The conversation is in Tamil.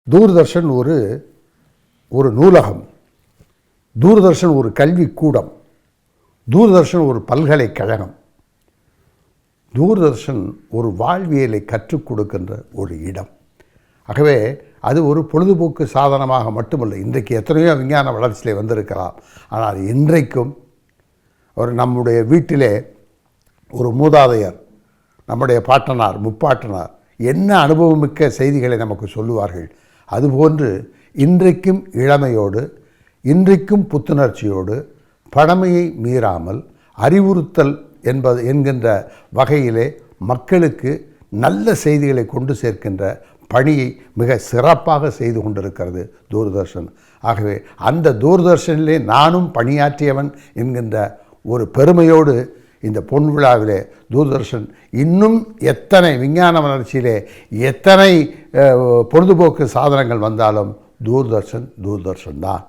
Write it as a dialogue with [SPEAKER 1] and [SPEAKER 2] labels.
[SPEAKER 1] தூர்தர்ஷன் ஒரு நூலகம், தூர்தர்ஷன் ஒரு கல்விக்கூடம், தூர்தர்ஷன் ஒரு பல்கலைக்கழகம், தூர்தர்ஷன் ஒரு வாழ்வியலை கற்றுக் கொடுக்கின்ற ஒரு இடம். ஆகவே அது ஒரு பொழுதுபோக்கு சாதனமாக மட்டுமல்ல. இன்றைக்கு எத்தனையோ விஞ்ஞான வளர்ச்சியிலே வந்திருக்கலாம். ஆனால் இன்றைக்கும் நம்முடைய வீட்டிலே ஒரு மூதாதையர், நம்முடைய பாட்டனார், முப்பாட்டனார் என்ன அனுபவமிக்க செய்திகளை நமக்கு சொல்லுவார்கள். அதுபோன்று இன்றைக்கும் இளமையோடு, இன்றைக்கும் புத்துணர்ச்சியோடு, பழமையை மீறாமல் அறிவுறுத்தல் என்கின்ற வகையிலே மக்களுக்கு நல்ல செய்திகளை கொண்டு சேர்க்கின்ற பணியை மிக சிறப்பாக செய்து கொண்டிருக்கிறது தூர்தர்ஷன். ஆகவே அந்த தூர்தர்ஷனிலே நானும் பணியாற்றியவன் என்கின்ற ஒரு பெருமையோடு இந்த பொன் விழாவிலே தூர்தர்ஷன் இன்னும் எத்தனை விஞ்ஞான வளர்ச்சியிலே எத்தனை பொழுதுபோக்கு சாதனங்கள் வந்தாலும் தூர்தர்ஷன் தான்.